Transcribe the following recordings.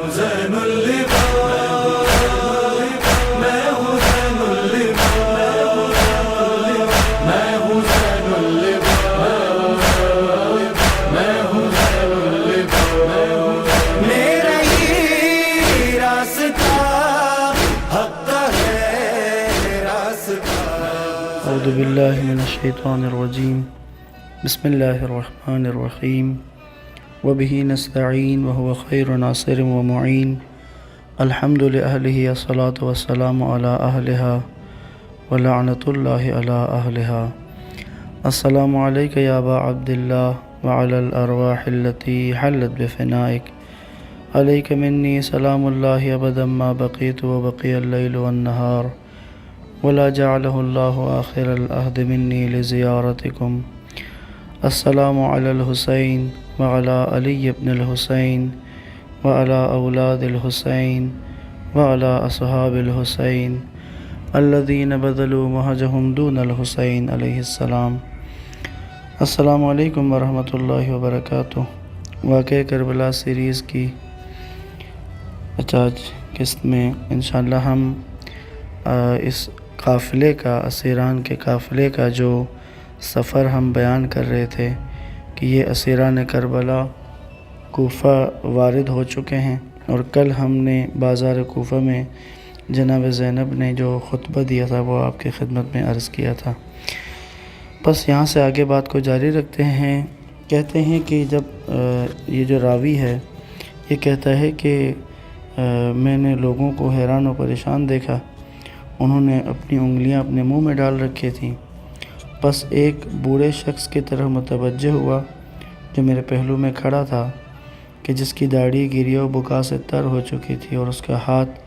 حسین اللباس، میں حسین اللباس، میں حسین اللباس، میں حسین اللباس، میرا یہ راستہ حق کا ہے راستہ۔ اعوذ باللہ من الشیطان الرجیم، بسم اللہ الرحمن الرحیم، وبہ نستعین وہو خیر ناصر ومعین، الحمد لأہلہ الصلاۃ والسلام علی اہلہا ولعنۃ اللہ علی اہلہا۔ السلام علیک یا ابا عبداللہ وعلی الارواح التي حلت بفنائک، علیک منی سلام اللہ ابدا ما بقیت وبقی اللیل والنہار، ولا جعلہ اللہ آخر العہد منی لزیارتکم۔ السلام علی الحسین وعلی علی بن الحسین وعلی اولاد الحسین وعلی اصحاب الحسین الذین بذلوا مہجہم دون الحسین علیہ السلام۔ السلام علیکم ورحمۃ اللہ وبرکاتہ۔ واقعہ کربلا سیریز کی آج قسط میں انشاءاللہ ہم اس قافلے کا، اسیران کے قافلے کا جو سفر ہم بیان کر رہے تھے کہ یہ اسیران کربلا کوفہ وارد ہو چکے ہیں، اور کل ہم نے بازار کوفہ میں جناب زینب نے جو خطبہ دیا تھا وہ آپ کی خدمت میں عرض کیا تھا۔ بس یہاں سے آگے بات کو جاری رکھتے ہیں۔ کہتے ہیں کہ جب یہ جو راوی ہے یہ کہتا ہے کہ میں نے لوگوں کو حیران و پریشان دیکھا، انہوں نے اپنی انگلیاں اپنے منہ میں ڈال رکھی تھیں، بس ایک بوڑھے شخص کی طرف متوجہ ہوا جو میرے پہلو میں کھڑا تھا، کہ جس کی داڑھی گریہ و بکا سے تر ہو چکی تھی اور اس کا ہاتھ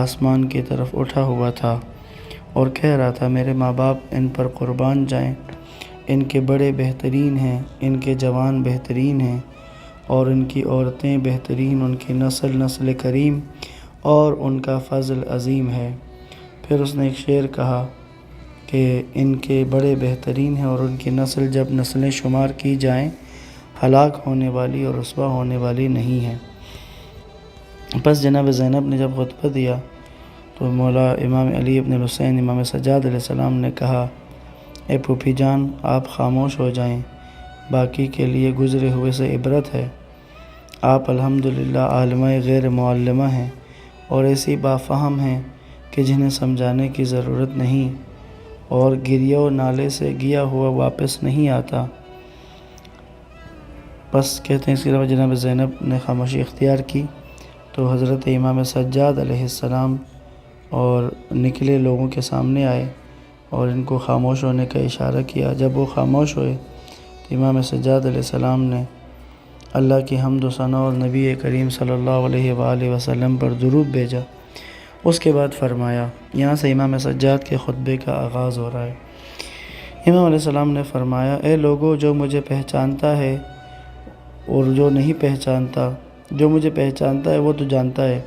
آسمان کی طرف اٹھا ہوا تھا، اور کہہ رہا تھا میرے ماں باپ ان پر قربان جائیں، ان کے بڑے بہترین ہیں، ان کے جوان بہترین ہیں، اور ان کی عورتیں بہترین، ان کی نسل کریم اور ان کا فضل عظیم ہے۔ پھر اس نے ایک شعر کہا کہ ان کے بڑے بہترین ہیں اور ان کی نسل جب نسلیں شمار کی جائیں ہلاک ہونے والی اور رسوا ہونے والی نہیں ہیں۔ بس جناب زینب نے جب خطبہ دیا تو مولا امام علی ابن الحسین امام سجاد علیہ السلام نے کہا، اے پھوپھی جان آپ خاموش ہو جائیں، باقی کے لیے گزرے ہوئے سے عبرت ہے۔ آپ الحمدللہ عالمہ غیر معلمہ ہیں اور ایسی بافہم ہیں کہ جنہیں سمجھانے کی ضرورت نہیں، اور گریہ و نالے سے گیا ہوا واپس نہیں آتا۔ بس کہتے ہیں اس کے علاوہ جناب زینب نے خاموشی اختیار کی تو حضرت امام سجاد علیہ السلام اور نکلے لوگوں کے سامنے آئے اور ان کو خاموش ہونے کا اشارہ کیا۔ جب وہ خاموش ہوئے تو امام سجاد علیہ السلام نے اللہ کی حمد و ثنا اور نبی کریم صلی اللہ علیہ وآلہ وسلم پر درود بھیجا۔ اس کے بعد فرمایا، یہاں سے امام سجاد کے خطبے کا آغاز ہو رہا ہے۔ امام علیہ السلام نے فرمایا، اے لوگو جو مجھے پہچانتا ہے اور جو نہیں پہچانتا، جو مجھے پہچانتا ہے وہ تو جانتا ہے،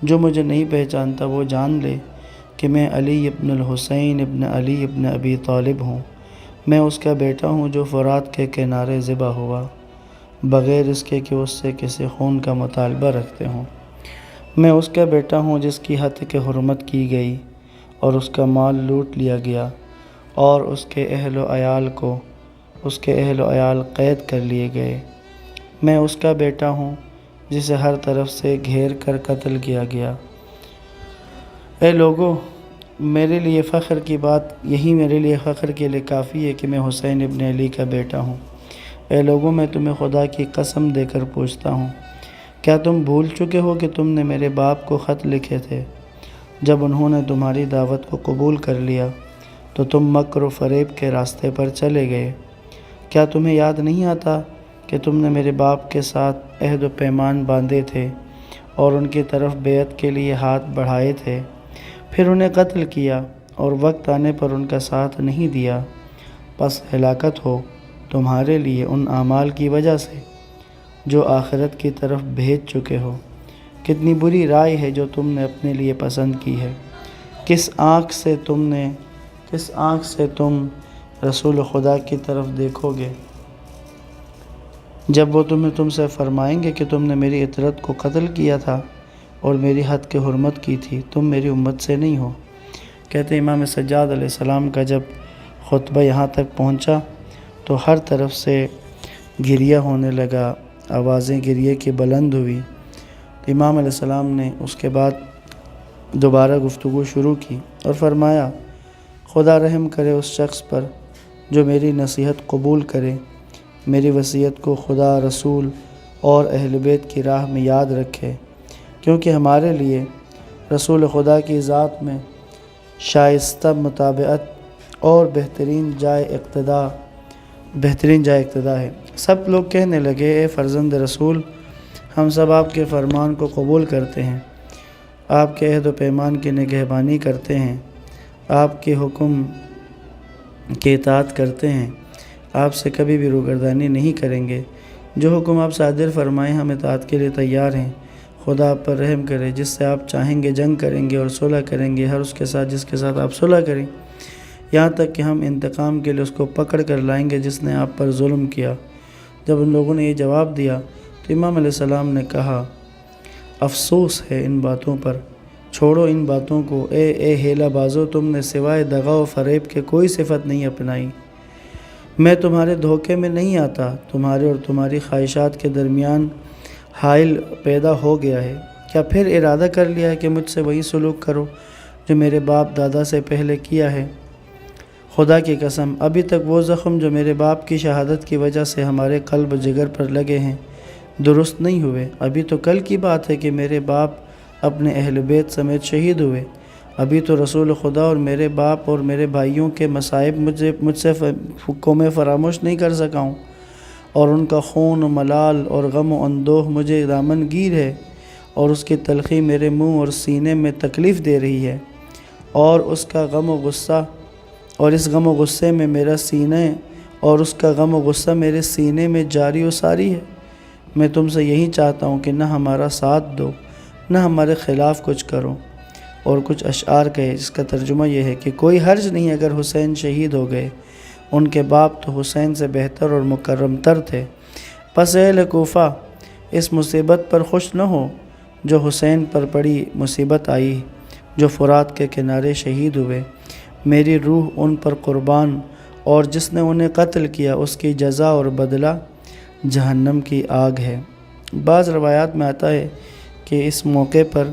جو مجھے نہیں پہچانتا وہ جان لے کہ میں علی ابن الحسین ابن علی ابن ابی طالب ہوں۔ میں اس کا بیٹا ہوں جو فرات کے کنارے ذبح ہوا، بغیر اس کے کہ اس سے کسی خون کا مطالبہ رکھتے ہوں۔ میں اس کا بیٹا ہوں جس کی حد کے حرمت کی گئی اور اس کا مال لوٹ لیا گیا اور اس کے اہل و عیال قید کر لیے گئے۔ میں اس کا بیٹا ہوں جسے ہر طرف سے گھیر کر قتل کیا گیا۔ اے لوگو، میرے لیے فخر کی بات یہی میرے لیے فخر کے لیے کافی ہے کہ میں حسین ابن علی کا بیٹا ہوں۔ اے لوگو، میں تمہیں خدا کی قسم دے کر پوچھتا ہوں، کیا تم بھول چکے ہو کہ تم نے میرے باپ کو خط لکھے تھے؟ جب انہوں نے تمہاری دعوت کو قبول کر لیا تو تم مکر و فریب کے راستے پر چلے گئے۔ کیا تمہیں یاد نہیں آتا کہ تم نے میرے باپ کے ساتھ عہد و پیمان باندھے تھے اور ان کی طرف بیعت کے لیے ہاتھ بڑھائے تھے، پھر انہیں قتل کیا اور وقت آنے پر ان کا ساتھ نہیں دیا؟ پس ہلاکت ہو تمہارے لیے ان اعمال کی وجہ سے جو آخرت کی طرف بھیج چکے ہو۔ کتنی بری رائے ہے جو تم نے اپنے لیے پسند کی ہے۔ کس آنکھ سے تم رسول خدا کی طرف دیکھو گے؟ جب وہ تم سے فرمائیں گے کہ تم نے میری اطرت کو قتل کیا تھا اور میری حد کی حرمت کی تھی، تم میری امت سے نہیں ہو۔ کہتے ہیں امام سجاد علیہ السلام کا جب خطبہ یہاں تک پہنچا تو ہر طرف سے گریہ ہونے لگا، آوازیں گریہ کی بلند ہوئی۔ امام علیہ السلام نے اس کے بعد دوبارہ گفتگو شروع کی اور فرمایا، خدا رحم کرے اس شخص پر جو میری نصیحت قبول کرے، میری وصیت کو خدا، رسول اور اہل بیت کی راہ میں یاد رکھے، کیونکہ ہمارے لیے رسول خدا کی ذات میں شائستہ متابعت اور بہترین جائے اقتدا ہے۔ سب لوگ کہنے لگے، اے فرزند رسول، ہم سب آپ کے فرمان کو قبول کرتے ہیں، آپ کے عہد و پیمان کی نگہبانی کرتے ہیں، آپ کے حکم کی اطاعت کرتے ہیں، آپ سے کبھی بھی روگردانی نہیں کریں گے، جو حکم آپ صادر فرمائیں ہم اطاعت کے لیے تیار ہیں۔ خدا آپ پر رحم کرے، جس سے آپ چاہیں گے جنگ کریں گے اور صلح کریں گے، ہر اس کے ساتھ جس کے ساتھ آپ صلح کریں، یہاں تک کہ ہم انتقام کے لیے اس کو پکڑ کر لائیں گے جس نے آپ پر ظلم کیا۔ جب ان لوگوں نے یہ جواب دیا تو امام علیہ السلام نے کہا، افسوس ہے ان باتوں پر، چھوڑو ان باتوں کو، اے ہیلہ بازو، تم نے سوائے دغا و فریب کے کوئی صفت نہیں اپنائی۔ میں تمہارے دھوکے میں نہیں آتا، تمہارے اور تمہاری خواہشات کے درمیان حائل پیدا ہو گیا ہے، کیا پھر ارادہ کر لیا ہے کہ مجھ سے وہی سلوک کرو جو میرے باپ دادا سے پہلے کیا ہے؟ خدا کی قسم، ابھی تک وہ زخم جو میرے باپ کی شہادت کی وجہ سے ہمارے قلب و جگر پر لگے ہیں درست نہیں ہوئے۔ ابھی تو کل کی بات ہے کہ میرے باپ اپنے اہل بیت سمیت شہید ہوئے، ابھی تو رسول خدا اور میرے باپ اور میرے بھائیوں کے مصائب مجھ سے میں فراموش نہیں کر سکا ہوں، اور ان کا خون و ملال اور غم و اندوہ مجھے دامن گیر ہے، اور اس کی تلخی میرے منہ اور سینے میں تکلیف دے رہی ہے، اور اس کا غم و غصہ اور اس غم و غصے میں میرا سینے اور اس کا غم و غصہ میرے سینے میں جاری و ساری ہے۔ میں تم سے یہی چاہتا ہوں کہ نہ ہمارا ساتھ دو، نہ ہمارے خلاف کچھ کرو۔ اور کچھ اشعار کہے جس کا ترجمہ یہ ہے کہ کوئی حرج نہیں اگر حسین شہید ہو گئے، ان کے باپ تو حسین سے بہتر اور مکرم تر تھے۔ پس اہل کوفہ اس مصیبت پر خوش نہ ہو جو حسین پر پڑی مصیبت آئی، جو فرات کے کنارے شہید ہوئے، میری روح ان پر قربان، اور جس نے انہیں قتل کیا اس کی جزا اور بدلہ جہنم کی آگ ہے۔ بعض روایات میں آتا ہے کہ اس موقع پر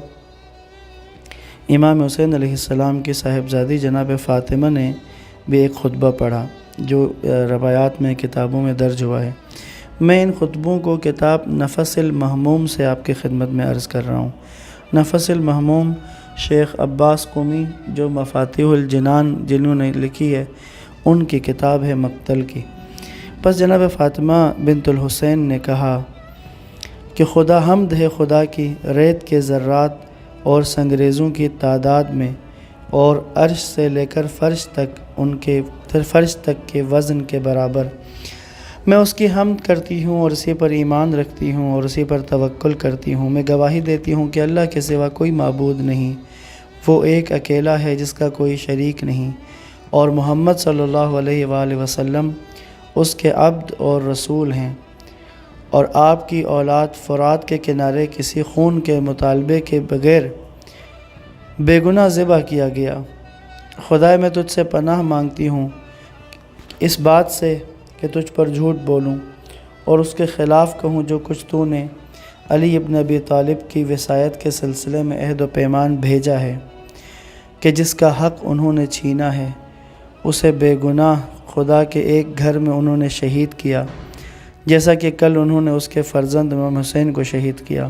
امام حسین علیہ السلام کی صاحبزادی جناب فاطمہ نے بھی ایک خطبہ پڑھا جو روایات میں کتابوں میں درج ہوا ہے۔ میں ان خطبوں کو کتاب نفس المہموم سے آپ کی خدمت میں عرض کر رہا ہوں۔ نفس المہموم شیخ عباس قمی جو مفاتیح الجنان جنہوں نے لکھی ہے ان کی کتاب ہے مقتل کی۔ پس جناب فاطمہ بنت الحسین نے کہا کہ خدا حمد ہے خدا کی، ریت کے ذرات اور سنگریزوں کی تعداد میں اور عرش سے لے کر فرش تک کے وزن کے برابر، میں اس کی حمد کرتی ہوں اور اسی پر ایمان رکھتی ہوں اور اسی پر توکل کرتی ہوں۔ میں گواہی دیتی ہوں کہ اللہ کے سوا کوئی معبود نہیں، وہ ایک اکیلا ہے جس کا کوئی شریک نہیں، اور محمد صلی اللہ علیہ وآلہ وسلم اس کے عبد اور رسول ہیں، اور آپ کی اولاد فرات کے کنارے کسی خون کے مطالبے کے بغیر بے گناہ ذبح کیا گیا۔ خدائے میں تجھ سے پناہ مانگتی ہوں اس بات سے کہ تجھ پر جھوٹ بولوں اور اس کے خلاف کہوں جو کچھ تو نے علی ابن ابی طالب کی وصایت کے سلسلے میں عہد و پیمان بھیجا ہے کہ جس کا حق انہوں نے چھینا ہے اسے بے گناہ خدا کے ایک گھر میں انہوں نے شہید کیا، جیسا کہ کل انہوں نے اس کے فرزند امام حسین کو شہید کیا۔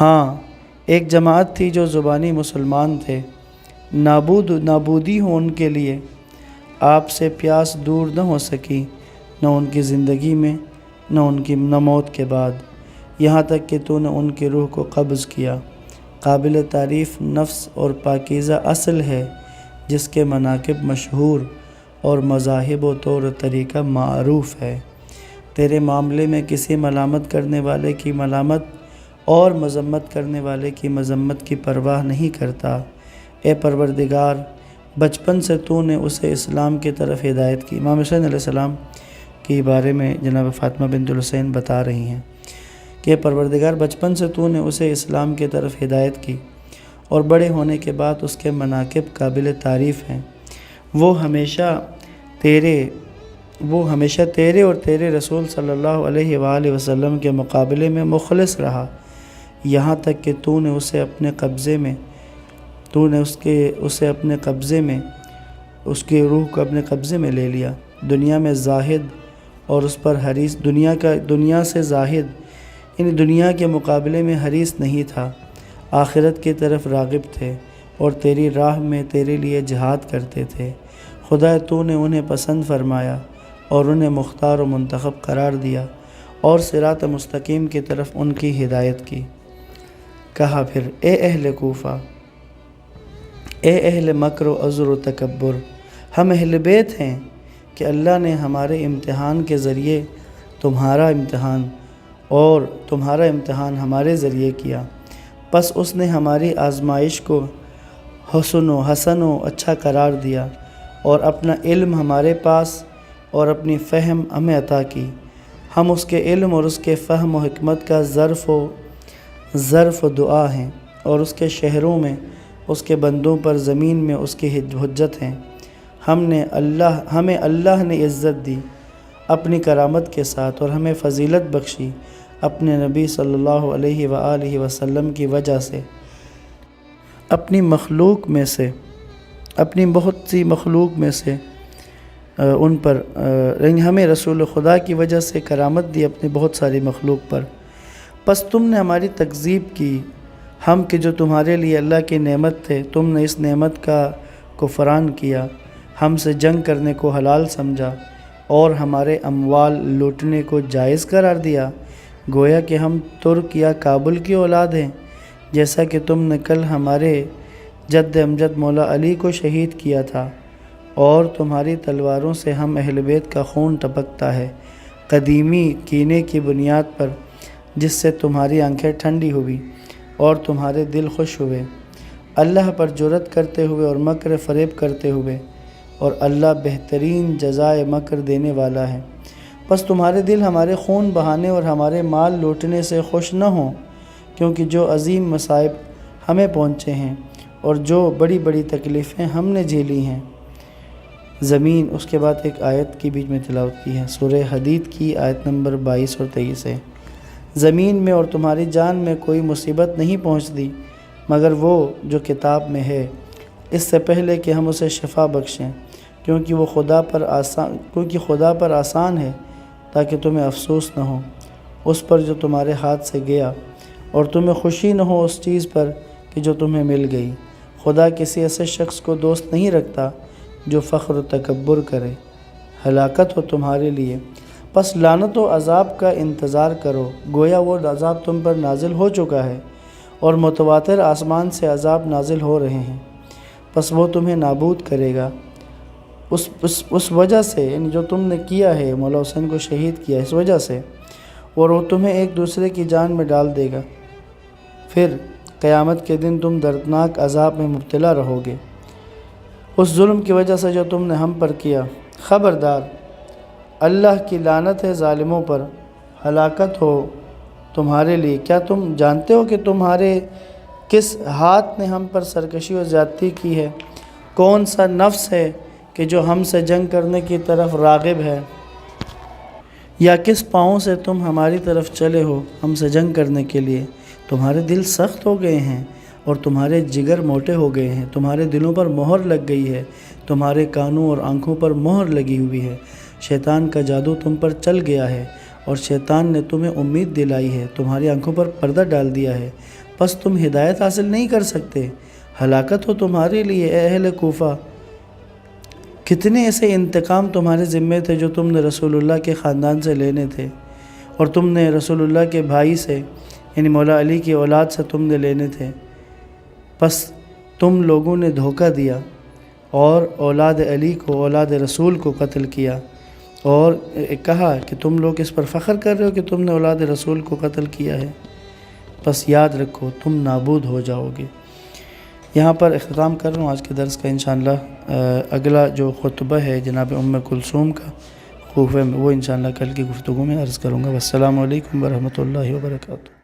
ہاں، ایک جماعت تھی جو زبانی مسلمان تھے، نابودی ہو ان کے لیے، آپ سے پیاس دور نہ ہو سکی، نہ ان کی زندگی میں نہ موت کے بعد، یہاں تک کہ تو نے ان کی روح کو قبض کیا۔ قابل تعریف نفس اور پاکیزہ اصل ہے جس کے مناقب مشہور اور مذاہب و طور طریقہ معروف ہے۔ تیرے معاملے میں کسی ملامت کرنے والے کی ملامت اور مذمت کرنے والے کی مذمت کی پرواہ نہیں کرتا۔ اے پروردگار، بچپن سے تو نے اسے اسلام کی طرف ہدایت کی۔ امام حسین علیہ السلام کے بارے میں جناب فاطمہ بنت الحسین بتا رہی ہیں کہ پروردگار بچپن سے تو نے اسے اسلام کی طرف ہدایت کی اور بڑے ہونے کے بعد اس کے مناقب قابل تعریف ہیں۔ وہ ہمیشہ تیرے اور تیرے رسول صلی اللہ علیہ وآلہ وسلم کے مقابلے میں مخلص رہا، یہاں تک کہ تو نے اسے اپنے قبضے میں اس کی روح کو اپنے قبضے میں لے لیا۔ دنیا میں زاہد اور اس پر حریص، دنیا سے زاہد یعنی دنیا کے مقابلے میں حریص نہیں تھا، آخرت کی طرف راغب تھے اور تیری راہ میں تیرے لیے جہاد کرتے تھے۔ خدا تو نے انہیں پسند فرمایا اور انہیں مختار و منتخب قرار دیا اور صراط مستقیم کی طرف ان کی ہدایت کی۔ کہا پھر اے اہل کوفہ، اے اہل مکر و عذر و تکبر، ہم اہل بیت ہیں کہ اللہ نے ہمارے امتحان کے ذریعے تمہارا امتحان ہمارے ذریعے کیا، پس اس نے ہماری آزمائش کو حسن و اچھا قرار دیا اور اپنا علم ہمارے پاس اور اپنی فہم ہمیں عطا کی۔ ہم اس کے علم اور اس کے فہم و حکمت کا ظرف و دعا ہیں اور اس کے شہروں میں اس کے بندوں پر زمین میں اس کی حجت ہیں۔ ہمیں اللہ نے عزت دی اپنی کرامت کے ساتھ اور ہمیں فضیلت بخشی اپنے نبی صلی اللہ علیہ وآلہ وسلم کی وجہ سے۔ اپنی بہت سی مخلوق میں سے ان پر ہمیں رسول خدا کی وجہ سے کرامت دی اپنی بہت ساری مخلوق پر۔ پس تم نے ہماری تکذیب کی، ہم کہ جو تمہارے لیے اللہ کی نعمت تھے تم نے اس نعمت کا کفران کیا، ہم سے جنگ کرنے کو حلال سمجھا اور ہمارے اموال لوٹنے کو جائز قرار دیا، گویا کہ ہم ترک یا کابل کی اولاد ہیں، جیسا کہ تم نے کل ہمارے جد امجد مولا علی کو شہید کیا تھا، اور تمہاری تلواروں سے ہم اہل بیت کا خون ٹپکتا ہے قدیمی کینے کی بنیاد پر، جس سے تمہاری آنکھیں ٹھنڈی ہوئی اور تمہارے دل خوش ہوئے، اللہ پر جرأت کرتے ہوئے اور مکر فریب کرتے ہوئے، اور اللہ بہترین جزائے مکر دینے والا ہے۔ بس تمہارے دل ہمارے خون بہانے اور ہمارے مال لوٹنے سے خوش نہ ہوں، کیونکہ جو عظیم مصائب ہمیں پہنچے ہیں اور جو بڑی بڑی تکلیفیں ہم نے جھیلی ہیں۔ زمین، اس کے بعد ایک آیت کی بیچ میں تلاوت کی ہے، سورہ حدید کی آیت نمبر 22 اور 23 ہے۔ زمین میں اور تمہاری جان میں کوئی مصیبت نہیں پہنچتی مگر وہ جو کتاب میں ہے، اس سے پہلے کہ ہم اسے شفا بخشیں، کیونکہ خدا پر آسان ہے تاکہ تمہیں افسوس نہ ہو اس پر جو تمہارے ہاتھ سے گیا، اور تمہیں خوشی نہ ہو اس چیز پر کہ جو تمہیں مل گئی۔ خدا کسی ایسے شخص کو دوست نہیں رکھتا جو فخر و تکبر کرے۔ ہلاکت ہو تمہارے لیے، پس لعنت و عذاب کا انتظار کرو، گویا وہ عذاب تم پر نازل ہو چکا ہے اور متواتر آسمان سے عذاب نازل ہو رہے ہیں، پس وہ تمہیں نابود کرے گا اس وجہ سے، یعنی جو تم نے کیا ہے، مولا حسین کو شہید کیا اس وجہ سے، اور وہ تمہیں ایک دوسرے کی جان میں ڈال دے گا، پھر قیامت کے دن تم دردناک عذاب میں مبتلا رہو گے اس ظلم کی وجہ سے جو تم نے ہم پر کیا۔ خبردار، اللہ کی لعنت ہے ظالموں پر، ہلاکت ہو تمہارے لیے۔ کیا تم جانتے ہو کہ تمہارے کس ہاتھ نے ہم پر سرکشی اور زیادتی کی ہے؟ کون سا نفس ہے کہ جو ہم سے جنگ کرنے کی طرف راغب ہے؟ یا کس پاؤں سے تم ہماری طرف چلے ہو ہم سے جنگ کرنے کے لیے؟ تمہارے دل سخت ہو گئے ہیں اور تمہارے جگر موٹے ہو گئے ہیں، تمہارے دلوں پر مہر لگ گئی ہے، تمہارے کانوں اور آنکھوں پر مہر لگی ہوئی ہے، شیطان کا جادو تم پر چل گیا ہے اور شیطان نے تمہیں امید دلائی ہے، تمہاری آنکھوں پر پردہ ڈال دیا ہے، پس تم ہدایت حاصل نہیں کر سکتے۔ ہلاکت ہو تمہارے لیے اے اہل کوفہ، کتنے ایسے انتقام تمہارے ذمے تھے جو تم نے رسول اللہ کے خاندان سے لینے تھے، اور تم نے رسول اللہ کے بھائی سے یعنی مولا علی کی اولاد سے تم نے لینے تھے، پس تم لوگوں نے دھوکہ دیا اور اولاد علی کو، اولاد رسول کو قتل کیا، اور کہا کہ تم لوگ اس پر فخر کر رہے ہو کہ تم نے اولاد رسول کو قتل کیا ہے، پس یاد رکھو تم نابود ہو جاؤ گے۔ یہاں پر اختتام کر رہا ہوں آج کے درس کا انشاءاللہ۔ اگلا جو خطبہ ہے جناب ام کلثوم کا، وقوف ہے وہ انشاءاللہ کل کی گفتگو میں عرض کروں گا۔ والسلام علیکم ورحمۃ اللہ وبرکاتہ۔